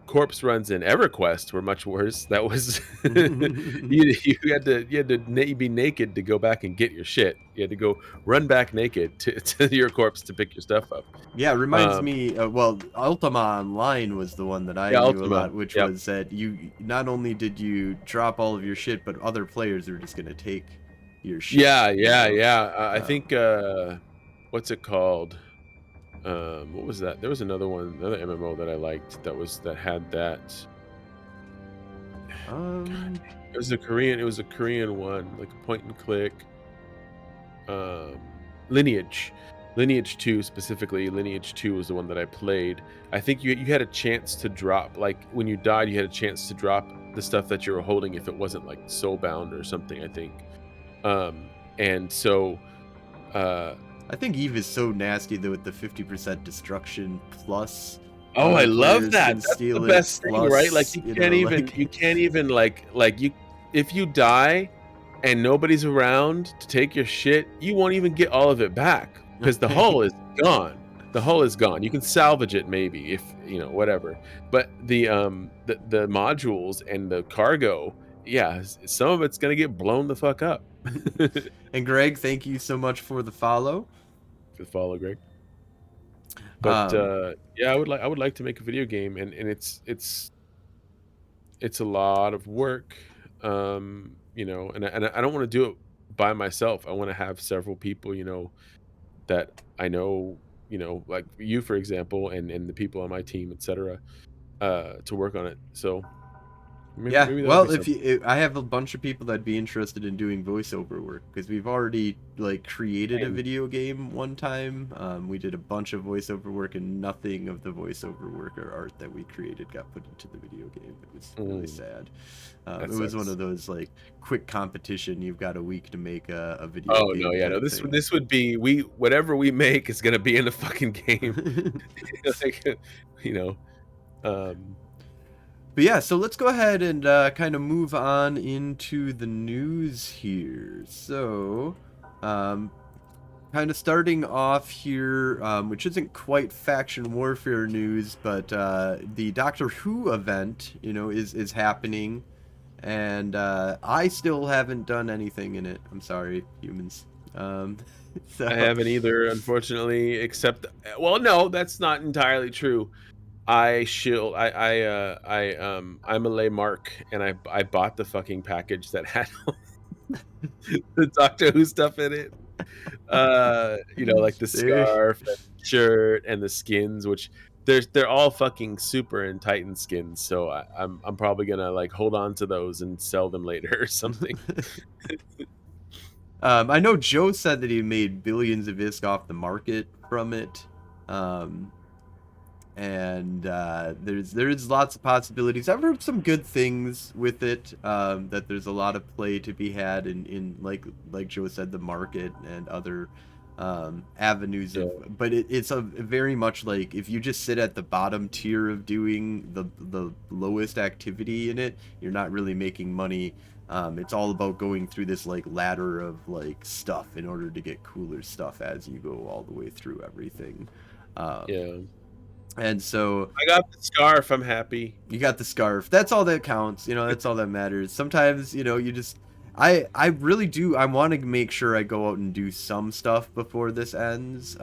corpse runs in EverQuest were much worse. That was you had to be naked to go back and get your shit. You had to go run back naked to your corpse to pick your stuff up. Yeah, it reminds Um, me. Well, Ultima Online was the one that I yeah, knew a Ultima. lot, which Yep. was that you not only did you drop all of your shit, but other players were just gonna take your shit. Yeah, yeah, yeah. I Um, think what's it called? What was that? There was another one, another MMO that I liked that had that. God, Um, it was a Korean one, like a point and click. Lineage. Lineage 2 specifically, Lineage 2 was the one that I played. I think you had a chance to drop, like when you died, you had a chance to drop the stuff that you were holding if it wasn't like soulbound or something, I think. And so uh I think Eve is so nasty though with the 50% destruction plus oh, I other love players that. can That's the steal it best thing, right? Like plus, like you can't even like you if you die and nobody's around to take your shit, you won't even get all of it back because the hull is gone. The hull is gone. You can salvage it maybe if, whatever. But the modules and the cargo, yeah, some of it's going to get blown the fuck up. Good And Greg, thank you so much for the follow. follow, Greg. But Um, yeah, I would like to make a video game, and it's a lot of work, and I don't want to do it by myself. I want to have several people, that I know, like you, for example, and the people on my team, etc., to work on it. So Yeah, maybe that'll be well, if something. you, I have a bunch of people that'd be interested in doing voiceover work because we've already like created a And video game one time. We did a bunch of voiceover work, and nothing of the voiceover work or art that we created got put into the video game. It was really mm, sad. that It was one sucks. of those like quick competition. You've got a week to make a video Oh no, game yeah, no. type thing. This would be we whatever we make is gonna be in the fucking game. Like, you know. Um, But yeah, so let's go ahead and kind of move on into the news here. So, um, kind of starting off here, which isn't quite faction warfare news, but the Doctor Who event, is happening, and I still haven't done anything in it. I'm sorry, humans. Um, I so, haven't either, unfortunately, except well, no, that's not entirely true. I shield I'm a lay mark and I bought the fucking package that had the Doctor Who stuff in it. Like the there. scarf and shirt and the skins, which they're all fucking super and Titan skins. So I'm probably gonna like hold on to those and sell them later or something. I know Joe said that he made billions of ISK off the market from it. Um, and there's lots of possibilities. I've heard some good things with it. That there's a lot of play to be had in like Joe said, the market and other avenues Yeah, of. But it's a very much like if you just sit at the bottom tier of doing the lowest activity in it, you're not really making money. It's all about going through this like ladder of like stuff in order to get cooler stuff as you go all the way through everything. Um, yeah. and so I got the scarf. I'm happy. you got the scarf. That's all that counts. That's all that matters. Sometimes, you just I really do I want to make sure I go out and do some stuff before this ends.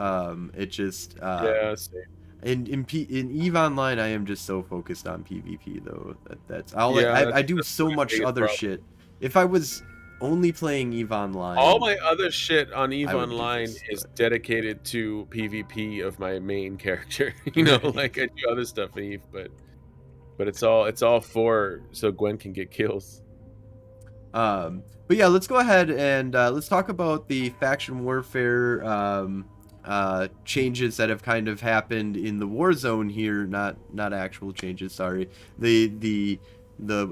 It just Yeah, same. in Eve Online I am just so focused on PvP though that's all Yeah, I do that's so my much biggest other problem. shit. If I was only playing Eve All Online, my other shit on I EVE would do Online this, is but dedicated to PvP of my main character. right. Like I do other stuff in EVE, but it's all for so Gwen can get kills. But yeah, let's go ahead and let's talk about the faction warfare changes that have kind of happened in the war zone here. Not actual changes. Sorry. The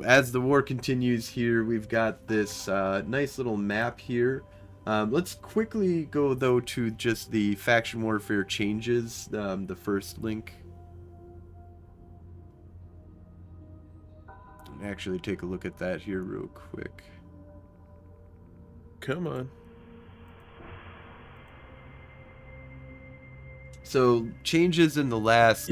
as the war continues here, we've got this nice little map here. Let's quickly go though to just the faction warfare changes. The first link. Actually, take a look at that here real quick. Come on. So changes in the last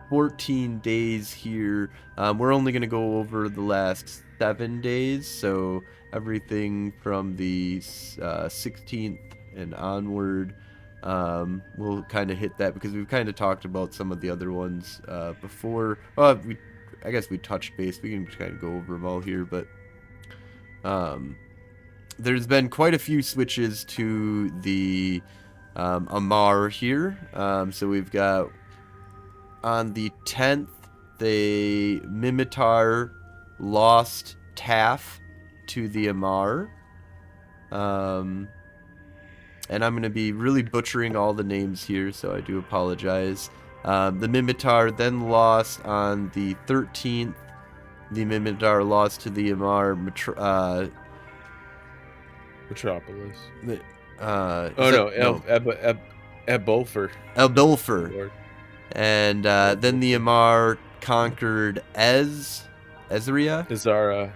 14 days here. We're only going to go over the last 7 days, so everything from the 16th and onward. We'll kind of hit that because we've kind of talked about some of the other ones before. Well, I guess we touched base. We can kind of go over them all here, but um, there's been quite a few switches to the Amar here. So we've got on the 10th, the Mimitar lost Taff to the Amar. And I'm going to be really butchering all the names here, so I do apologize. The Mimitar then lost on the 13th. The Mimitar lost to the Amar. Metropolis. Oh no, Ebolfer. Eldolfer. And then the Amar conquered Ezria. Izara.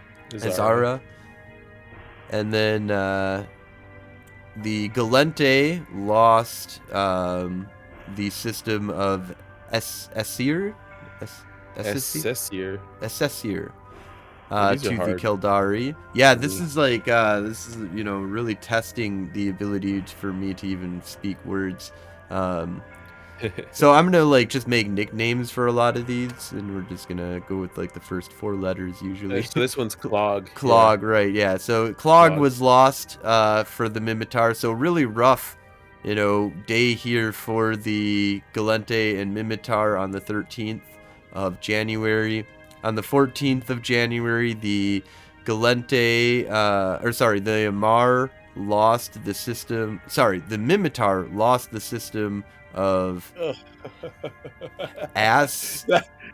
And then the Galente lost the system of Essir to the Keldari. Yeah, this is like really testing the ability for me to even speak words. So I'm gonna like just make nicknames for a lot of these, and we're just gonna go with like the first 4 letters usually. So this one's Clog. Clog, yeah. Right? Yeah. So Clog was lost for the Mimitar. So really rough, day here for the Galente and Mimitar on the 13th of January. On the 14th of January, the Galente, the Amar lost the system. Sorry, the Mimitar lost the system of ass.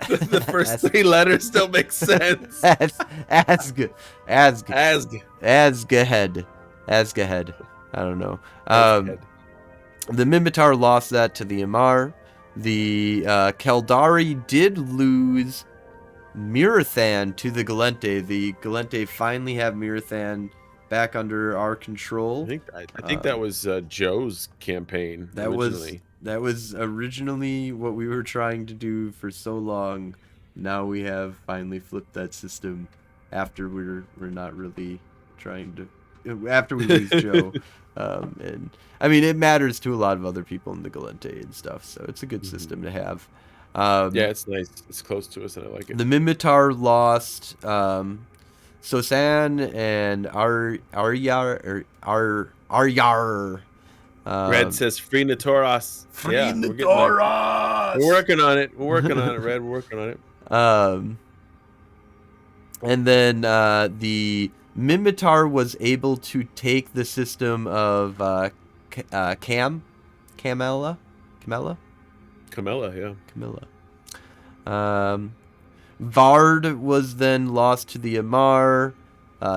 The first 3 letters don't make sense. Asgahead. I don't know. The Mimitar lost that to the Amar. The Keldari did lose Mirathan to the Galente. The Galente finally have Mirathan back under our control. I think that was Joe's campaign. That was originally what we were trying to do for so long. Now we have finally flipped that system after we're not really trying to, after we lose Joe. And I mean, it matters to a lot of other people in the Galente and stuff, so it's a good system to have. Yeah, it's nice. It's close to us and I like it. The Mimitar lost Sosan and Aryar. Red says free Notoras. Free Notoras! We're working on it. Red. We're working on it. And then the Mimitar was able to take the system of Camilla, yeah. Vard was then lost to the Amar.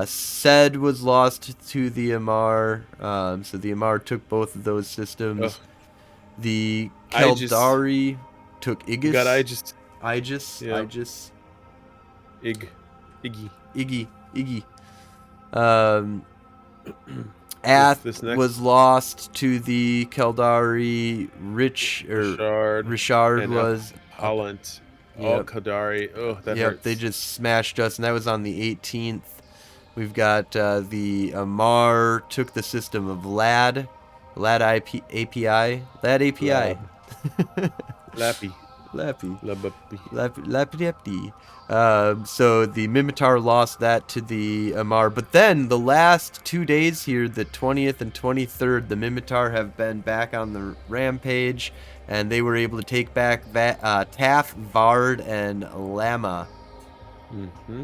Sed was lost to the Amar. So the Amar took both of those systems. Ugh. The Keldari took Iggy. Iggy. Ath was lost to the Keldari. Richard was Holland. Yep. Keldari. Oh, that hurts. They just smashed us, and that was on the 18th. We've got the Amar took the system of Lad API. Lappy. So the Mimitar lost that to the Amar. But then the last 2 days here, the 20th and 23rd, the Mimitar have been back on the rampage, and they were able to take back Taff, Vard, and Lama. Mm-hmm.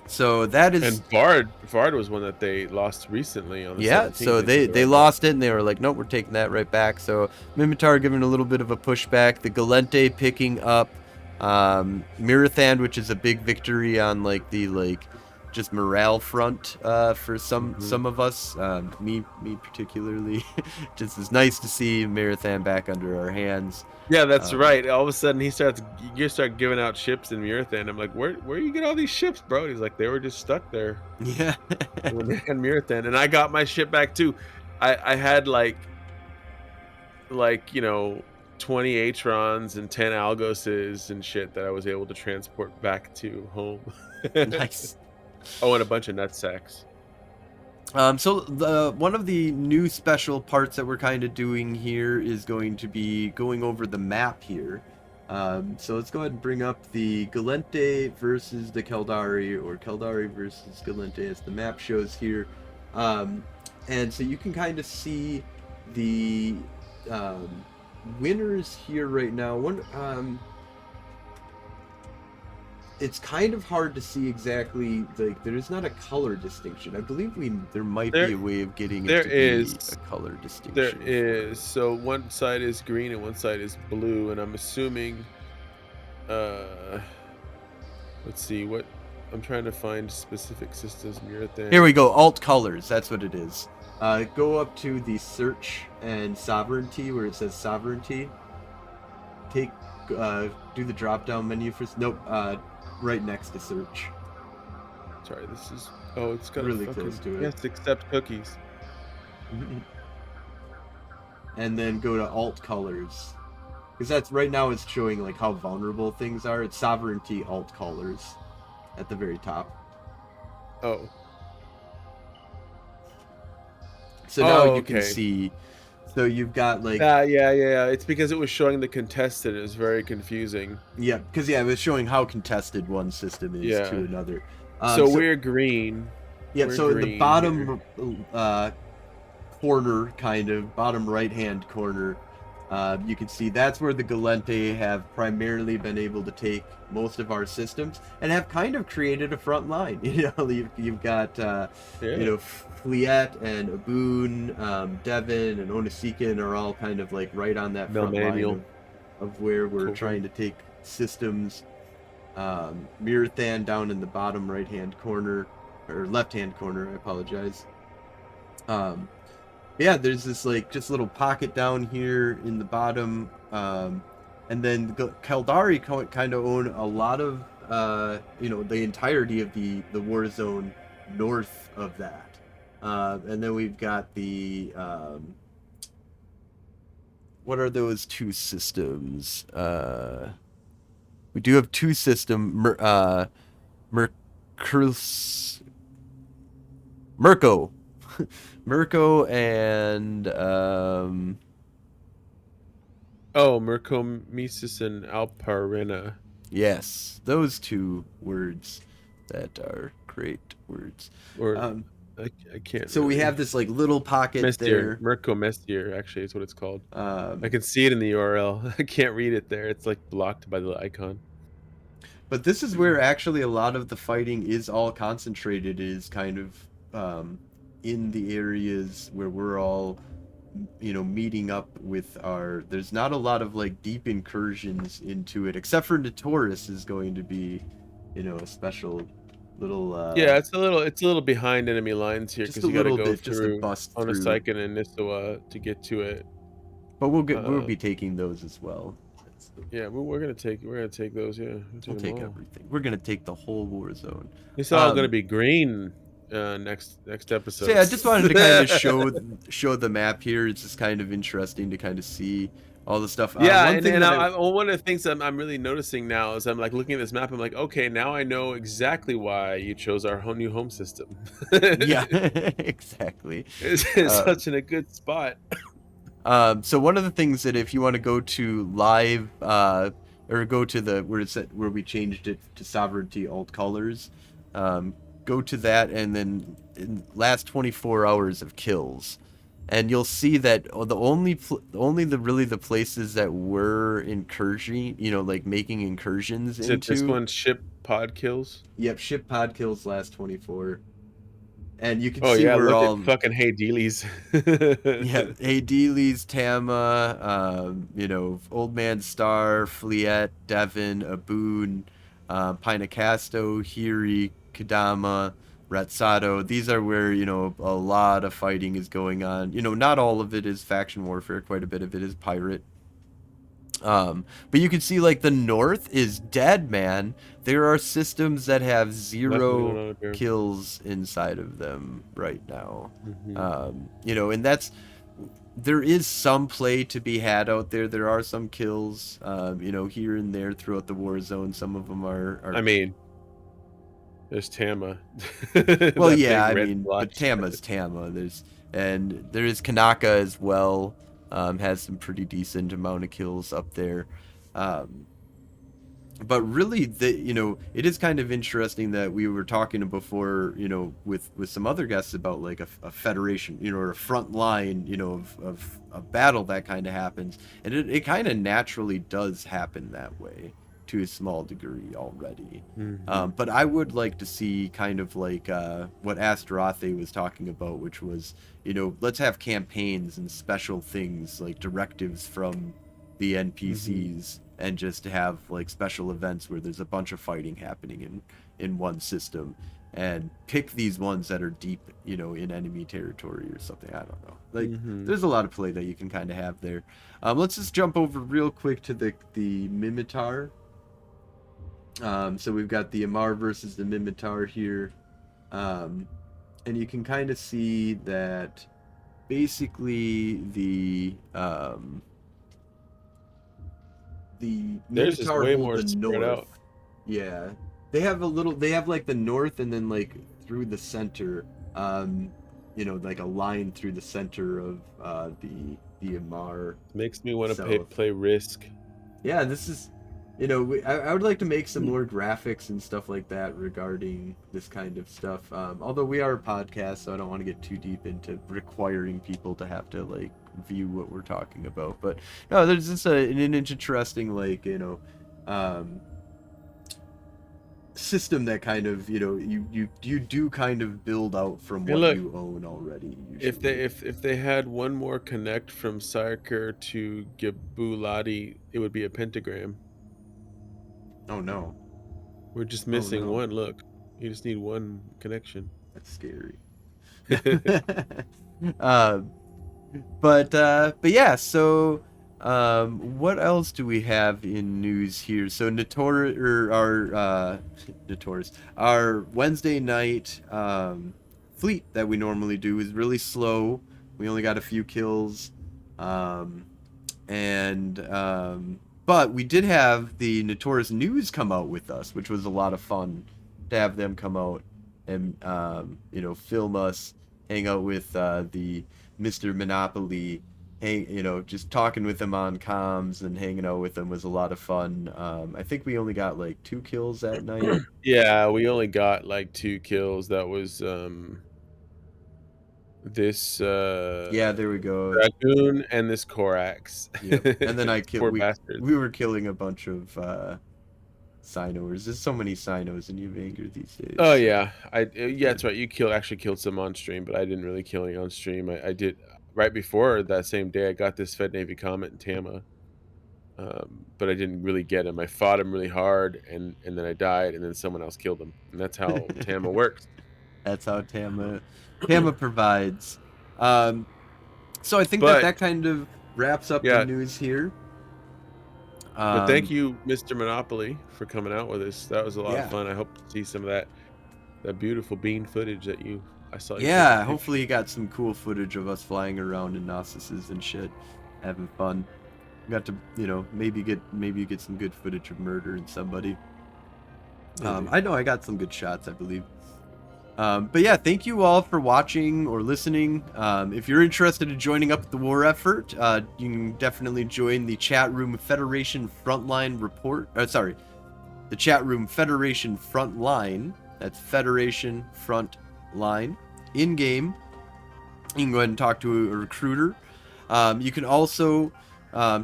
So that is... And Vard was one that they lost recently on the 17th. So they lost it, and they were like, nope, we're taking that right back. So Mimitar giving a little bit of a pushback. The Galente picking up Mirathan, which is a big victory on the just morale front for some of us. Me particularly. Just it's nice to see Mirathan back under our hands. Yeah, that's right. All of a sudden, you start giving out ships in Mirathan. I'm like, where you get all these ships, bro? He's like, they were just stuck there. Yeah. When they had Mirathan, and I got my ship back too. I had like 20 Atrons and 10 Algoses and shit that I was able to transport back to home. Nice. Oh, and a bunch of nutsacks. So one of the new special parts that we're kind of doing here is going to be going over the map here. So let's go ahead and bring up the Galente versus the Keldari, or Keldari versus Galente, as the map shows here. And so you can kind of see The um, winners here right now. It's kind of hard to see exactly. Like, there's not a color distinction. I believe there might be There a way of getting it there to is be a color there distinction for is. So one side is green and one side is blue, and I'm assuming uh let's see what I'm trying to find specific systems mirror Here thing. we go. Alt colors. That's what it is. Go up to the search and sovereignty where it says sovereignty. Take do the drop down menu for nope. Right next to search. Sorry, this is oh, it's got a Really close fucking to it. yes, accept cookies. And then go to alt colors. Because that's right now it's showing like how vulnerable things are. It's sovereignty alt colors at the very top. Oh. So now Oh, you can okay. see. So you've got like Yeah. It's because it was showing the contested. It was very confusing. yeah, because yeah, it was showing how contested one system is to Yeah. another. So So we're green. yeah, We're so in the green here. bottom corner, kind of bottom right hand corner, you can see that's where the Galente have primarily been able to take most of our systems and have kind of created a front line. You've got Yeah. Fliet and Aboon, Devon and Onesikan are all kind of like right on that front line Melmanual. of where we're Cool. trying to take systems. Mirathan down in the bottom right hand corner or left hand corner. I apologize. Um, yeah, there's this like just little pocket down here in the bottom, and then Kaldari kind of own a lot of the entirety of the war zone north of that, and then we've got the what are those two systems? We do have two Mercus Mirko. Mirko and Oh, Mercomesis and Alparina. yes, those two words that are great words. Or Um, I can't so we really. have this like little pocket Messier. there. Mirko Messier, actually, is what it's called. I Um, can see it in the URL. I can't read it there. It's like blocked by the icon. but this is where actually a lot of the fighting is all concentrated. Is kind of in the areas where we're all meeting up with our. There's not a lot of like deep incursions into it, except for Notoras is going to be, a special little, Yeah, it's a little behind enemy lines here just because a you got to little go bit, just to through bust through. Onasaikan and Nisawa to get to it. But we'll Uh, be taking those as well. yeah, we're gonna take those. Yeah, we'll We'll take them take all. everything. We're gonna take the whole war zone. It's all gonna Um, be green next so yeah, I episode. just wanted to kind of show the map here. It's just kind of interesting to kind of see all the stuff. Yeah, One and thing and that I, one of the things I'm really noticing now is I'm like looking at this map. I'm like, okay, now I know exactly why you chose our whole new home system. yeah, exactly. It's Uh, such in a good spot. so one of the things that if you want to go to live or go to the where we changed it to sovereignty alt colors, um, go to that and then in last 24 hours of kills, and you'll see that only the places that were incursion, like making incursions Is it this into. one ship pod kills? Yep, ship pod kills last 24, and you can Oh see yeah, we're look at all. fucking Hey Dealies. Yeah, Dealey's, Tama, Old Man Star, Fliet, Devon, Aboon, Pinacasto, Hiri, Kadama, Ratsato. These are where, a lot of fighting is going on. Not all of it is faction warfare, quite a bit of it is pirate. But you can see like the north is dead, man. There are systems that have Nothing going 0 on up here. kills inside of them right now. Hmm. And there is some play to be had out there. There are some kills, here and there throughout the war zone. Some of them are. I mean, there's Tama, Well, that yeah, big I red mean, but blotch. Tama's Tama. There is Kanaka as well. Has some pretty decent amount of kills up there. Um, but really, it is kind of interesting that we were talking before, with some other guests about like a federation, or a front line, of a battle that kind of happens, and it kind of naturally does happen that way to a small degree already. Hmm. But I would like to see kind of like what Astaroth was talking about, which was, let's have campaigns and special things like directives from the Hmm. NPCs, and just to have like special events where there's a bunch of fighting happening in one system, and pick these ones that are deep, in enemy territory or something. I don't know. Like, Hmm. there's a lot of play that you can kind of have there. Let's just jump over real quick to the Mimitar. So we've got the Amar versus the Mimitar here. Um, and you can kind of see that basically the Theirs is Minotaur way hold more the spread out. north. Yeah. They have like the north, and then like through the center, like a line through the center of the Amar Makes me want to south. play Risk. Yeah, this is, I would like to make some more graphics and stuff like that regarding this kind of stuff. Although we are a podcast, so I don't want to get too deep into requiring people to have to like view what we're talking about. But no, there's just an interesting like um, system that kind of you do kind of build out from And what look, you own already if usually. they had one more connect from Sarkar to Gibulati, it would be a pentagram. Oh no! We're just Oh missing no! one. Look, you just need one connection. That's scary. uh, but yeah, so what else do we have in news here? So Notor or our Notoras, our Wednesday night fleet that we normally do is really slow. We only got a few kills. Um, and but we did have the Notoras News come out with us, which was a lot of fun to have them come out and film us, hang out with the Mr. Monopoly, just talking with them on comms and hanging out with them was a lot of fun. I think we only got like 2 kills that night. Yeah, we only got like 2 kills. That was this Yeah, there we go. dragoon and this Korax. Yep. And then I killed Poor we bastards. we were killing a bunch of Sinos. There's so many Sinos in New Vanger these Oh days. yeah, yeah, Yeah. that's right. You actually killed some on stream, but I didn't really kill any on stream. I did right before that same day. I got this Fed Navy Comet in Tama, but I didn't really get him. I fought him really hard, and then I died, and then someone else killed him, and that's how Tama works. That's how Tama provides. Um, so I think that But that kind of wraps up the yeah, news here. but thank Um, you, Mr. Monopoly, for coming out with us. That was a lot of yeah, fun. I hope to see some of that beautiful bean footage that I saw you taking yeah. pictures. Hopefully, you got some cool footage of us flying around in Gnostices and shit, having fun. Got to, maybe get some good footage of murdering somebody. Maybe. I know I got some good shots, I believe. But yeah, thank you all for watching or listening. If you're interested in joining up with the war effort, you can definitely join the chat room Federation Frontline Report. Sorry, the chat room Federation Frontline. That's Federation Frontline. In game, you can go ahead and talk to a recruiter. You can also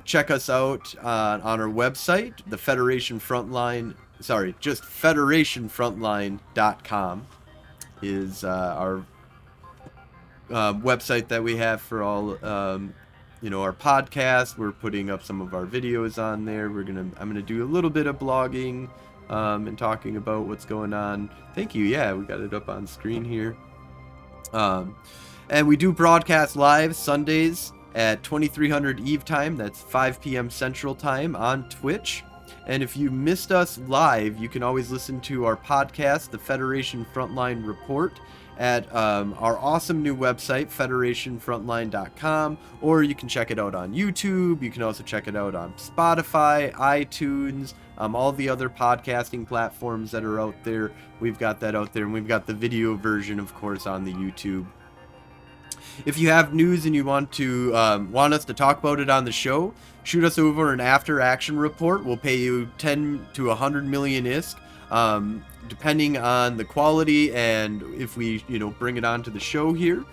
check us out on our website, the Federation Frontline. Sorry, just federationfrontline.com is our website that we have for all our podcast. We're putting up some of our videos on there. I'm gonna do a little bit of blogging and talking about what's going on. Thank you. Yeah, we got it up on screen here. And we do broadcast live Sundays at 2300 Eve time. That's 5 p.m. Central time on Twitch. And if you missed us live, you can always listen to our podcast, the Federation Frontline Report, at our awesome new website, federationfrontline.com, or you can check it out on YouTube. You can also check it out on Spotify, iTunes, all the other podcasting platforms that are out there. We've got that out there, and we've got the video version, of course, on the YouTube. If you have news and you want us to talk about it on the show, shoot us over an after action report. We'll pay you 10 to 100 million ISK, depending on the quality and if we bring it onto the show here.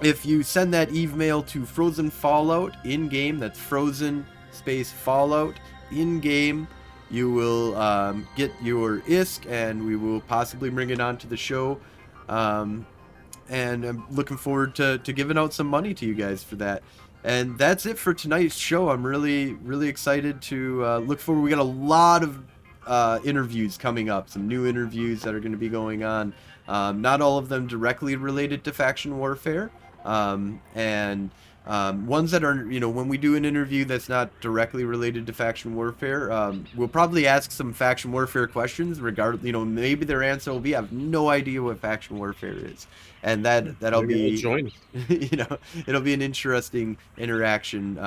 If you send that email to Frozen Fallout in game, that's Frozen space Fallout in game, you will get your ISK, and we will possibly bring it onto the show. And I'm looking forward to giving out some money to you guys for that. And that's it for tonight's show. I'm really excited to look forward. We got a lot of interviews coming up, some new interviews that are going to be going on. Not all of them directly related to faction warfare. And ones that are, when we do an interview that's not directly related to faction warfare, we'll probably ask some faction warfare questions maybe their answer will be, I have no idea what faction warfare is. And that'll Maybe they'll be, join. it'll be an interesting interaction.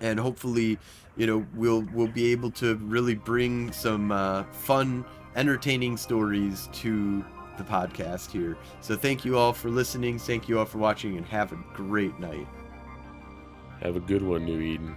And hopefully, we'll be able to really bring some fun, entertaining stories to the podcast here. So thank you all for listening. Thank you all for watching, and have a great night. Have a good one, New Eden.